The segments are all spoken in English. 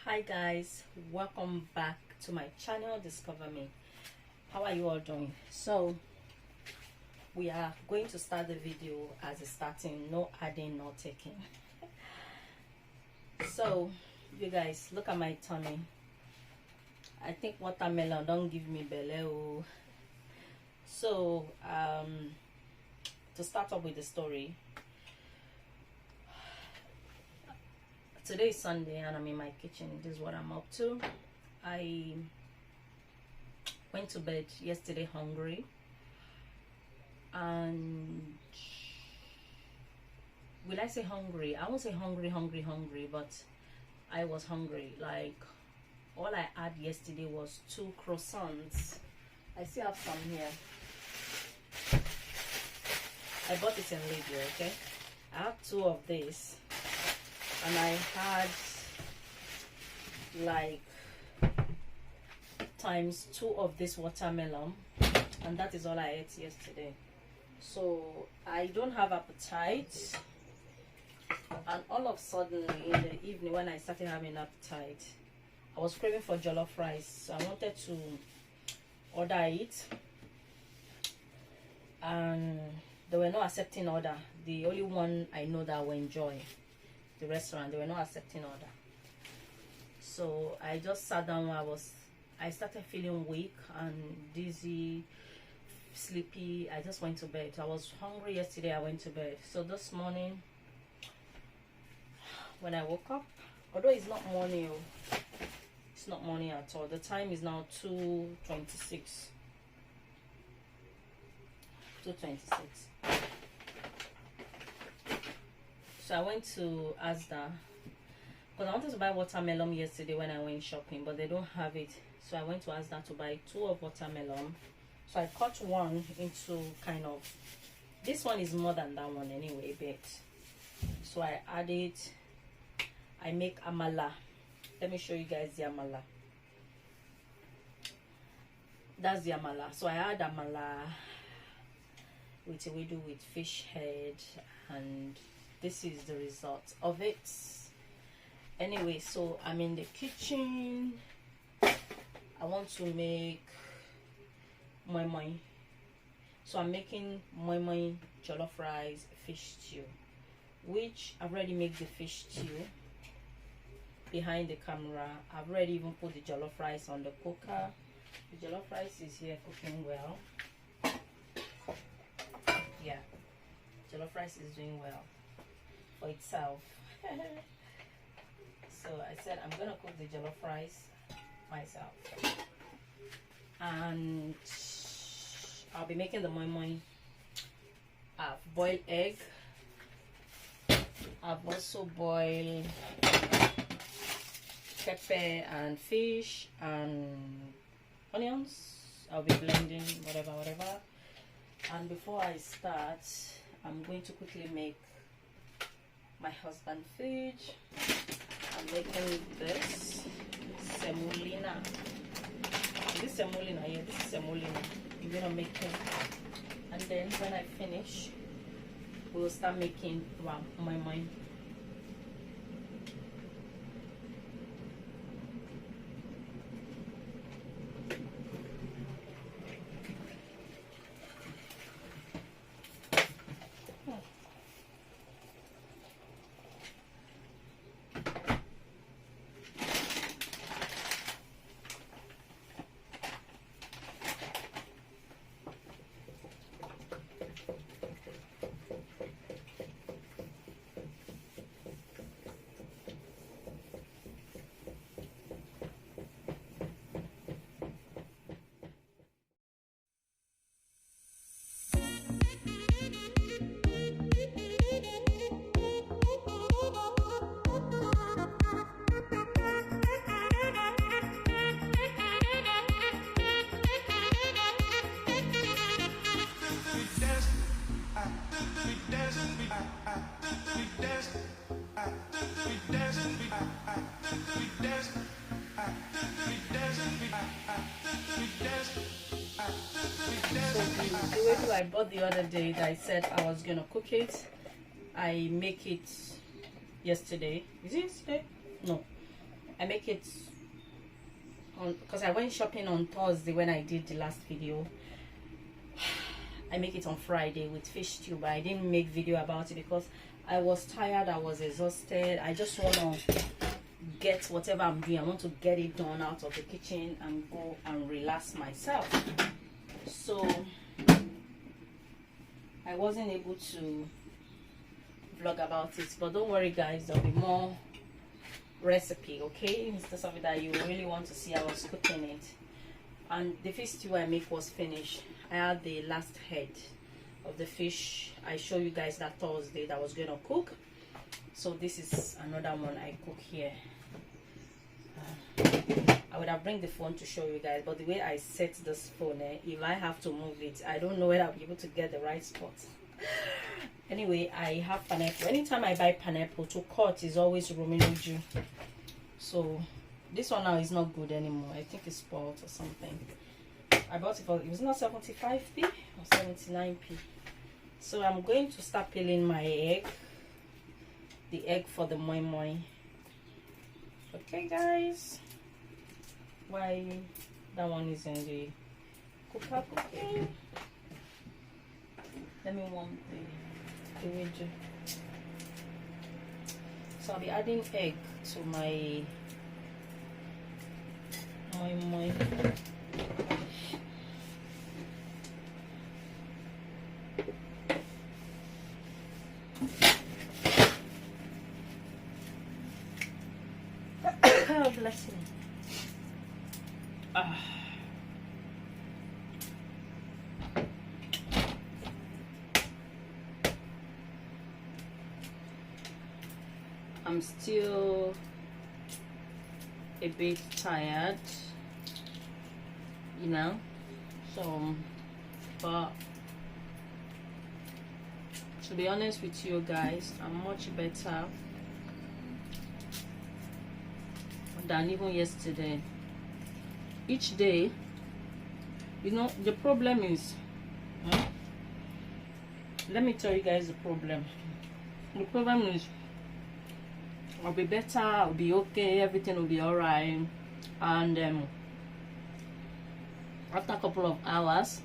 Hi guys, welcome back to my channel Discover Me. How are you all doing? So we are going to start the video as it's starting, no adding, no taking. So you guys, look at my tummy. I think watermelon don't give me belly. So to start off with the story, today is Sunday and I'm in my kitchen. This is what I'm up to. I went to bed yesterday hungry, and will I say hungry? I won't say hungry, but I was hungry. Like, all I had yesterday was 2 croissants. I still have some here. I bought it in Libya, okay? I have 2 of these, and I had like times 2 of this watermelon, and that is all I ate yesterday. So I don't have appetite, and all of a sudden in the evening when I started having appetite, I was craving for jollof rice. So I wanted to order it, and they were not accepting order. The only one I know that will enjoy the restaurant, they were not accepting order. So I just sat down. I started feeling weak and dizzy, sleepy. I just went to bed. I was hungry yesterday. I went to bed. So this morning when I woke up, although it's not morning, it's not morning at all. The time is now 2:26. 2:26. So I went to Asda because I wanted to buy watermelon yesterday when I went shopping, but they don't have it. So I went to Asda to buy 2 of watermelon. So I cut one into kind of, this one is more than that one anyway, but so I add it. I make amala. Let me show you guys the amala. That's the amala. So I add amala with a widow with fish head, and this is the result of it. Anyway, so I'm in the kitchen. I want to make moi moi. So I'm making moi moi jollof rice fish stew, which I've already made the fish stew behind the camera. I've already even put the jollof rice on the cooker. The jollof rice is here cooking well. Yeah, jollof rice is doing well for itself. So I said I'm gonna cook the jollof rice myself, and I'll be making the moi moi. I've boiled egg. I've also boiled pepper and fish and onions. I'll be blending whatever. And before I start, I'm going to quickly make my husband food. I'm making this semolina. Is this semolina? Yeah, this is semolina. I'm gonna make it, and then when I finish, we'll start making moi moi. The way I bought the other day that I said I was gonna cook it, I make it yesterday. Is it yesterday? No. I make it on, because I went shopping on Thursday when I did the last video. I make it on Friday with fish stew, but I didn't make video about it because I was tired, I was exhausted. I just want to get whatever I'm doing, I want to get it done out of the kitchen and go and relax myself. So I wasn't able to vlog about it, but don't worry guys, there'll be more recipe, okay? It's just something that you really want to see. I was cooking it, and the fish stew I make was finished. I had the last head of the fish I showed you guys that Thursday that I was going to cook. So this is another one I cook here. I would have bring the phone to show you guys, but the way I set this phone, if I have to move it, I don't know whether I'll be able to get the right spot. Anyway, I have pineapple. Anytime I buy pineapple to cut is always Rominoju. So this one now is not good anymore. I think it's spoiled or something. I bought it for, it was not 75p or 79p. So I'm going to start peeling my egg, the egg for the moi moi. Okay guys, why that one is in the cooker cooking. Let me warm the wager. So I'll be adding egg to my moi moi. Oh, bless me. I'm still a bit tired, you know, so, but to be honest with you guys, I'm much better than even yesterday. Each day, you know, the problem is, let me tell you guys the problem. The problem is, I'll be better, I'll be okay, everything will be alright, and after a couple of hours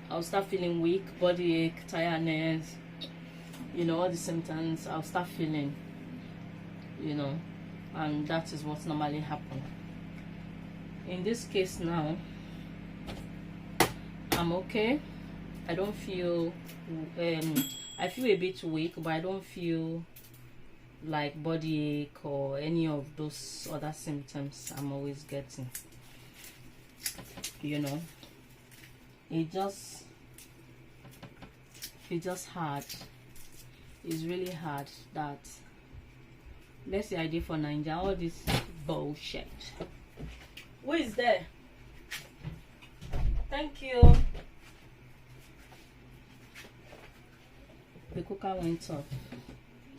I'll start feeling weak, body ache, tiredness, you know, all the symptoms I'll start feeling, you know, and that is what normally happens. In this case now, I'm okay. I don't feel I feel a bit weak, but I don't feel like body ache or any of those other symptoms I'm always getting, you know. It just hard. It's really hard that let's say I did for Nigeria all this bullshit. Who is there? Thank you. The cooker went off,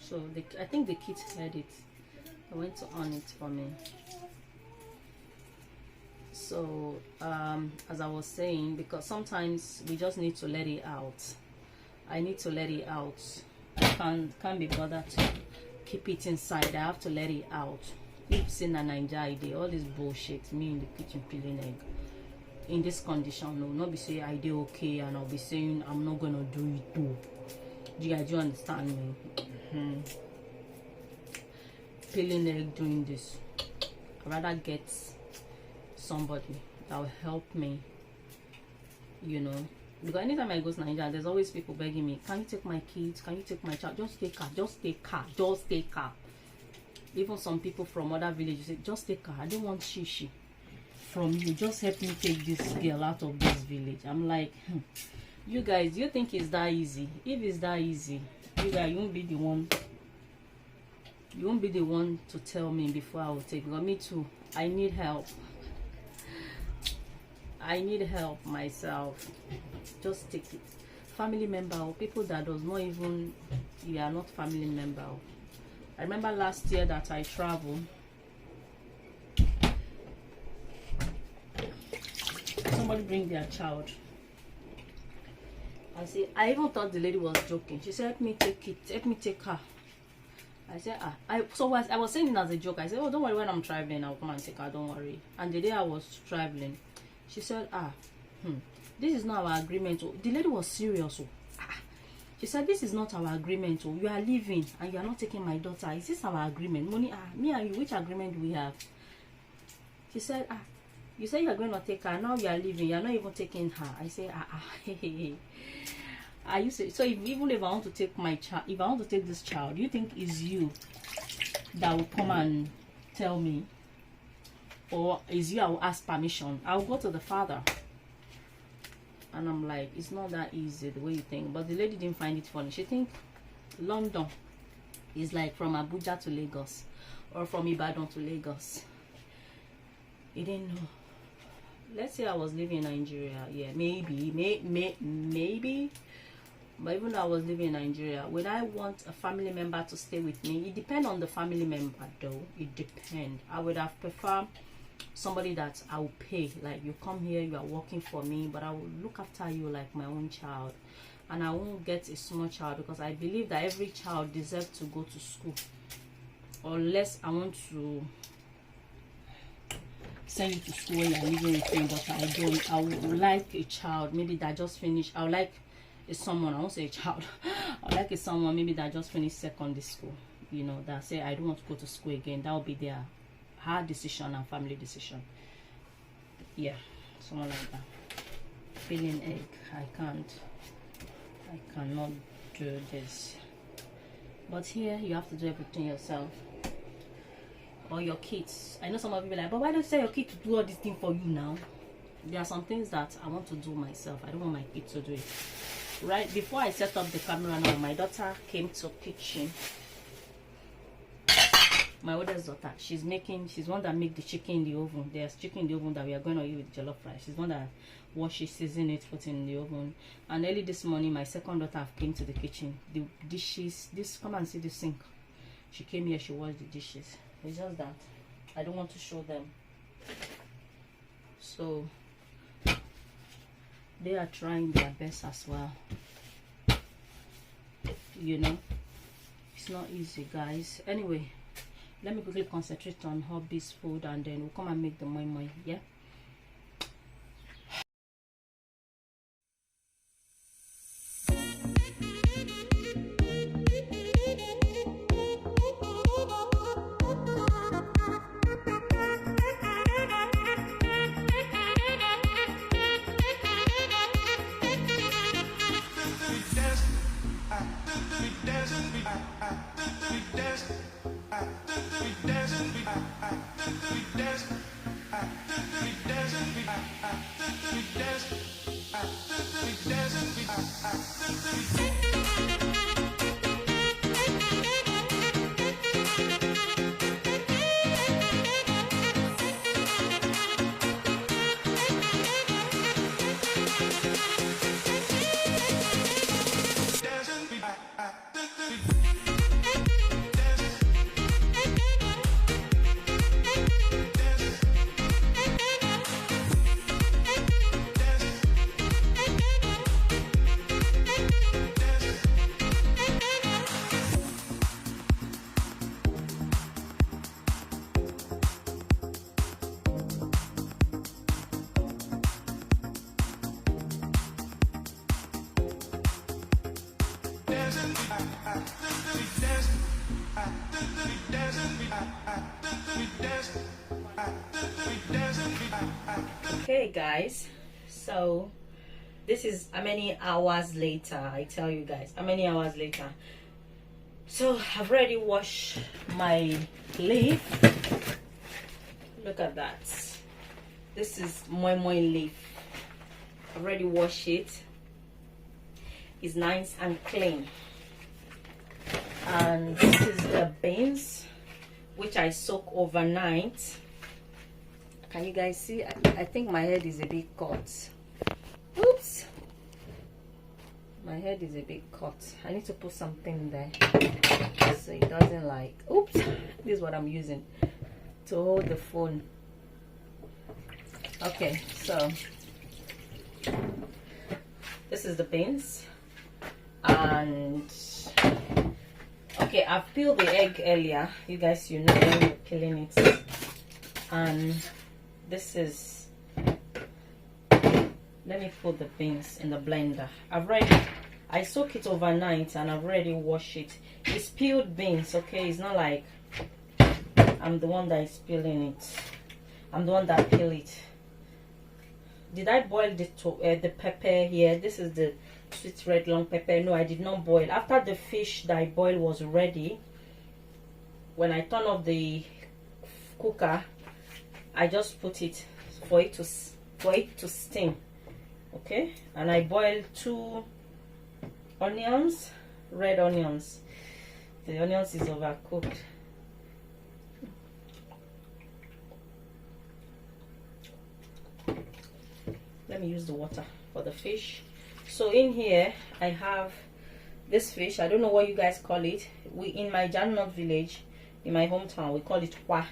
so I think the kids heard it. I went to on it for me. So as I was saying, because sometimes we just need to let it out. I need to let it out. I can't be bothered to keep it inside. I have to let it out. You've seen an anxiety, all this bullshit, me in the kitchen peeling egg. In this condition, no, not be saying I did okay and I'll be saying I'm not gonna do it too. Do you guys understand me? Peeling egg doing this. I'd rather get somebody that will help me, you know. Because anytime I go to Nigeria, there's always people begging me, can you take my kids? Can you take my child? Just take her, just take her, just take her. Even some people from other villages say, just take her. I don't want shishi from you. Just help me take this girl out of this village. I'm like, you guys, do you think it's that easy? If it's that easy, you guys, you won't be the one. You won't be the one to tell me before I will take. But me too. I need help. I need help myself. Just take it. Family member or people that does not even, you are not family member. I remember last year that I traveled. Somebody bring their child. I even thought the lady was joking. She said, help me take it, help me take her. I said, I was saying it as a joke. I said, oh, don't worry, when I'm traveling, I'll come and take her, don't worry. And the day I was traveling, she said, this is not our agreement. Oh. The lady was serious. Oh. She said, this is not our agreement. Oh. You are leaving and you are not taking my daughter. Is this our agreement? Money, me and you, which agreement do we have? She said, you say you are going to take her. Now you are leaving. You are not even taking her. I say, I used to, so even if I want to take my child, if I want to take this child, you think it's you that will come and tell me, or is you I will ask permission? I'll go to the father. And I'm like, it's not that easy the way you think. But the lady didn't find it funny. She think London is like from Abuja to Lagos, or from Ibadan to Lagos. You didn't know. Let's say I was living in Nigeria. Yeah, maybe. But even though I was living in Nigeria, would I want a family member to stay with me? It depends on the family member, though. It depends. I would have preferred somebody that I will pay. Like, you come here, you are working for me, but I will look after you like my own child. And I won't get a small child, because I believe that every child deserves to go to school. Unless I want to send you to school when you're living with me, but I don't. I would like a child maybe that just finished. I would like someone, I won't say a child, I would like someone maybe that just finished secondary school, you know, that say I don't want to go to school again. That will be their hard decision and family decision. Yeah, someone like that. Peeling egg, I cannot do this. But here you have to do everything yourself, or your kids. I know some of you be like, but why don't you say your kid to do all this thing for you now? There are some things that I want to do myself. I don't want my kid to do it. Right before I set up the camera now, my daughter came to kitchen. My oldest daughter, she's one that make the chicken in the oven. There's chicken in the oven that we are going to eat with jollof rice. She's one that washes, season it, put it in the oven. And early this morning, my second daughter came to the kitchen. The dishes, come and see the sink. She came here, she washed the dishes. It's just that I don't want to show them. So they are trying their best as well. You know, it's not easy, guys. Anyway, let me quickly concentrate on hobbies, food, and then we'll come and make the moi moi. Yeah. Okay guys, so this is how many hours later. I tell you guys how many hours later. So I've already washed my leaf. Look at that. This is moi moi leaf. I've already washed it. It's nice and clean. And this is the beans, which I soak overnight. Can you guys see? I think my head is a bit cut. Oops, my head is a bit cut. I need to put something there so it doesn't like, oops, this is what I'm using to hold the phone. Okay, so this is the beans. And okay, Okay, I've peeled the egg earlier. You guys, you know when you're peeling it. And this is, let me put the beans in the blender. I soak it overnight and I've already washed it. It's peeled beans, okay? It's not like I'm the one that is peeling it. I'm the one that peel it. Did I boil the pepper here? This is the sweet red long pepper. No, I did not boil. After the fish that I boiled was ready, when I turn off the cooker, I just put it for it to steam. Okay, and I boiled 2 onions, red onions. The onions is overcooked. Let me use the water for the fish. So in here I have this fish. I don't know what you guys call it. In my Janot village, in my hometown, we call it kwa.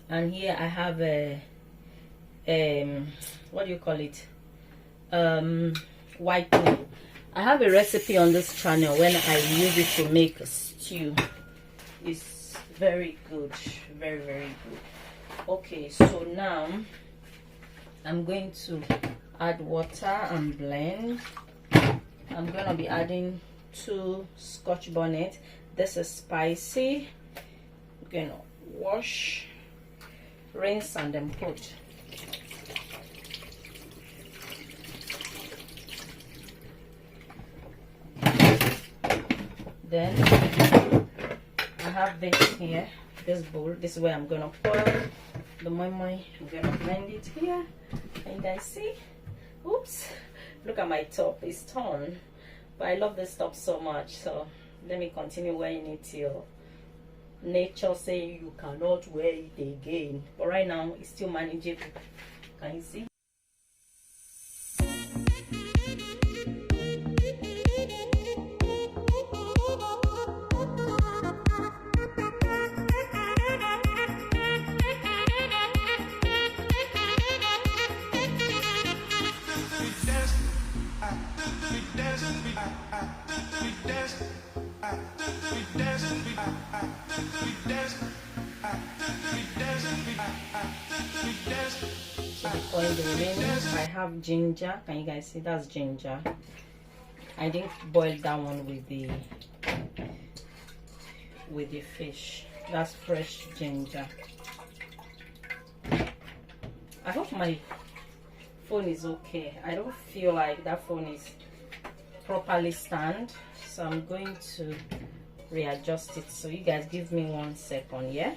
And here I have what do you call it? White meat. I have a recipe on this channel when I use it to make a stew. It's very good, very good. Okay, so now I'm going to add water and blend. I'm going to be adding 2 Scotch bonnet. This is spicy. I'm going to wash, rinse, and then put. Then I have this here, this bowl. This is where I'm going to pour the moi moi. I'm going to blend it here. Can you guys see? Oops, look at my top, it's torn, but I love this top so much, so let me continue wearing it till nature say you cannot wear it again. But right now it's still manageable. Can you see? So before the remaining, I have ginger. Can you guys see? That's ginger. I didn't boil that one with the fish. That's fresh ginger. I hope my phone is okay. I don't feel like that phone is properly stand, so I'm going to readjust it. So you guys give me 1 second, yeah?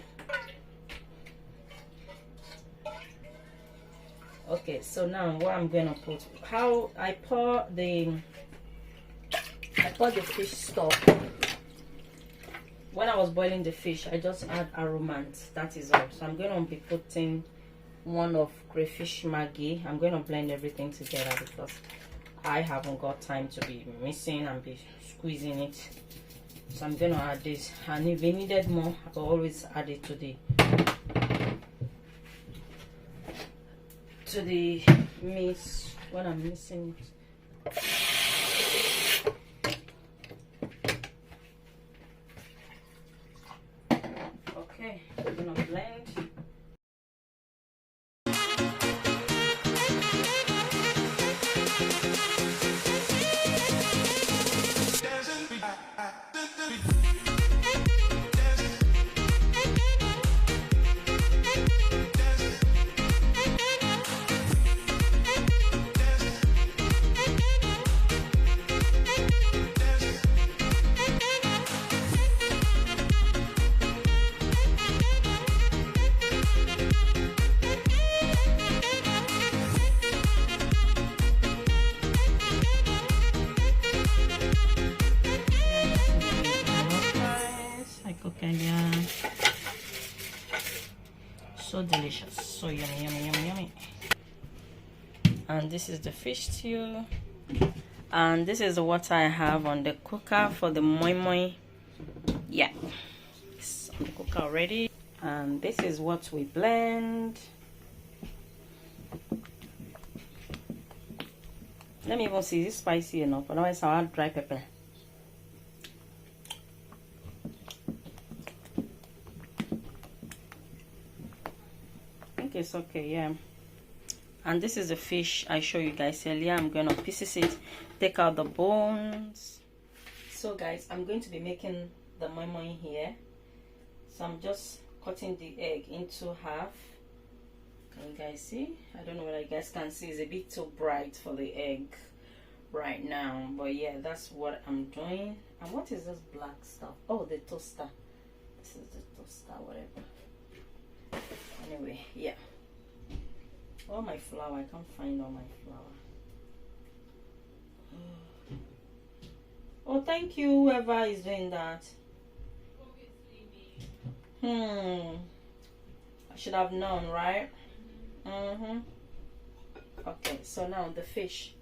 Okay, so now what I'm gonna put, how I pour the fish stock. When I was boiling the fish, I just add aromant, that is all. So I'm gonna be putting 1 of crayfish Maggi. I'm gonna blend everything together because I haven't got time to be mixing and be squeezing it. So I'm gonna add this, and if you needed more, I will always add it to the mix when I'm mixing it. Okay, I'm gonna blend. So delicious, so yummy. And this is the fish stew, and this is the water I have on the cooker for the moi moi. Yeah, it's on the cooker already. And this is what we blend. Let me even see, is it spicy enough? Otherwise I'll add dry pepper. it's okay, yeah. And this is the fish I show you guys earlier. I'm gonna pieces it, take out the bones. So guys, I'm going to be making the moi moi here. So I'm just cutting the egg into half. Can you guys see? I don't know whether you guys can see. It's a bit too bright for the egg right now, but yeah, that's what I'm doing. And what is this black stuff? Oh, the toaster. This is the toaster, whatever. Anyway, yeah. All my flour, I can't find all my flour. Oh, thank you, whoever is doing that. I should have known, right? Okay, so now the fish.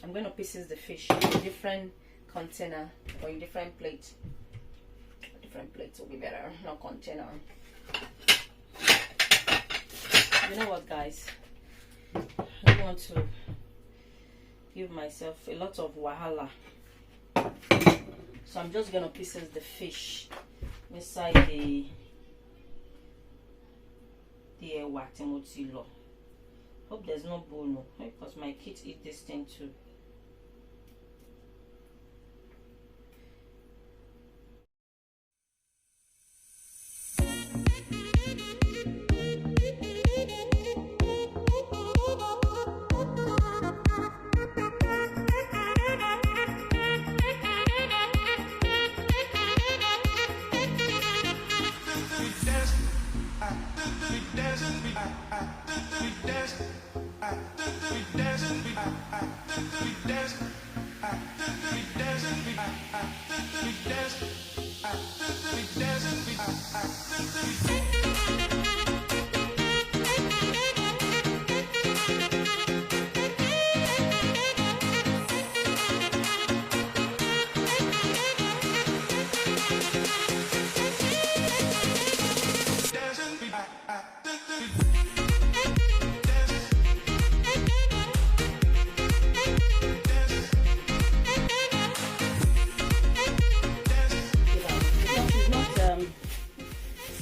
I'm going to pieces the fish in a different container or in different plate. A different plate will be better, not container. You know what, guys? I don't want to give myself a lot of wahala. So I'm just going to pieces the fish inside the watimotilo. Hope there's no bone because my kids eat this thing too.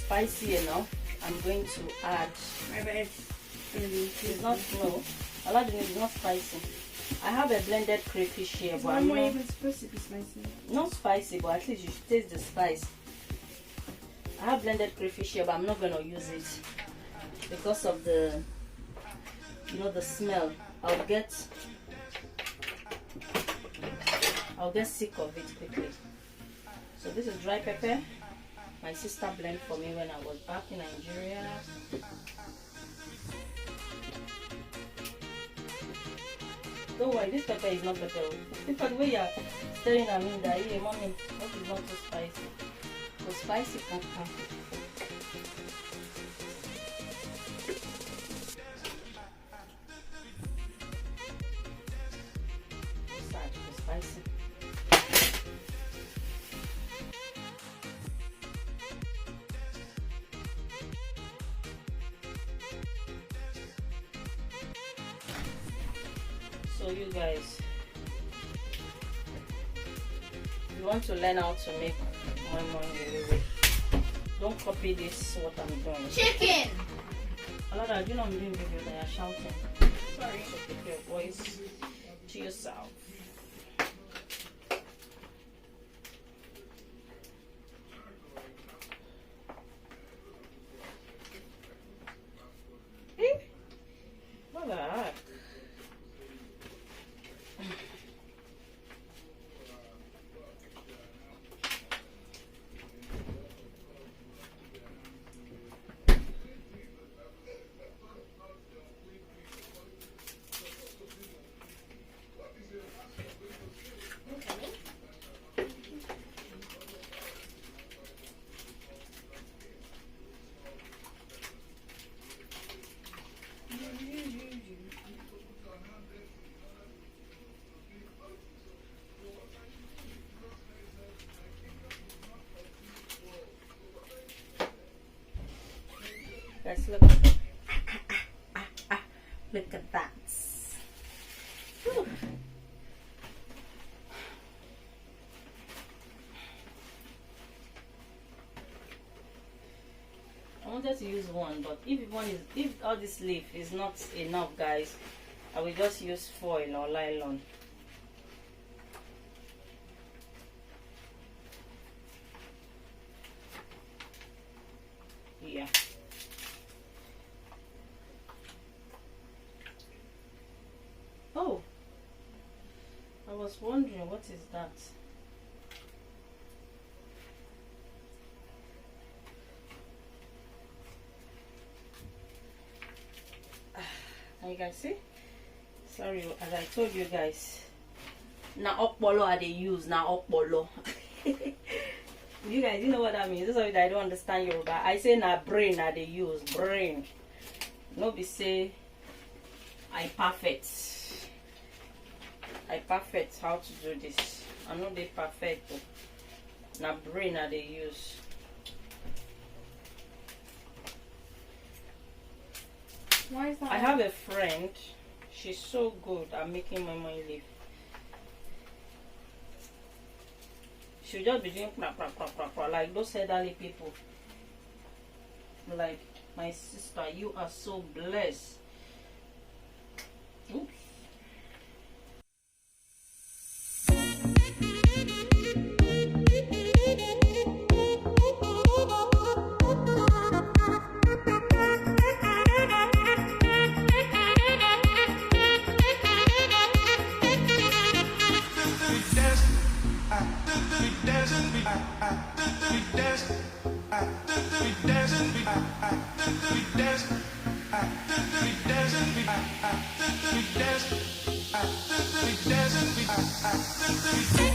Spicy enough. I'm going to add. It's not Aladdin is not spicy. I have a blended crayfish here, but I'm not even supposed to be spicy. Not spicy, but at least you should taste the spice. I have blended crayfish here, but I'm not gonna use it because of the, the smell. I'll get sick of it quickly. So this is dry pepper. My sister blended for me when I was back in Nigeria. Don't worry, this pepper is not pepper. Look at the way you're staring at me that, hey, mommy, what is not too spicy? So spicy can't come. Spicy. So you guys, if you want to learn how to make moi moi, don't copy this what I'm doing. Chicken! Alada, you know I'm doing video that you're shouting. Sorry. So keep your voice to yourself. What the heck? Guys, look. Look at that. Whew. I want wanted to use one, but if all this leaf is not enough, guys, I will just use foil or nylon. Yeah. Oh, I was wondering, what is that? And you can see, sorry, as I told you guys, na okpolo I they use, na okpolo. You guys, you know what that means? This is why I don't understand Yoruba. I say na brain I they use, brain. No be say I perfect how to do this. I know they perfect, na brain I they use. Why is that? I have a friend, she's so good at making my money leaf. She'll just be doing like those elderly people. Like, my sister, you are so blessed. Oops. We dancing,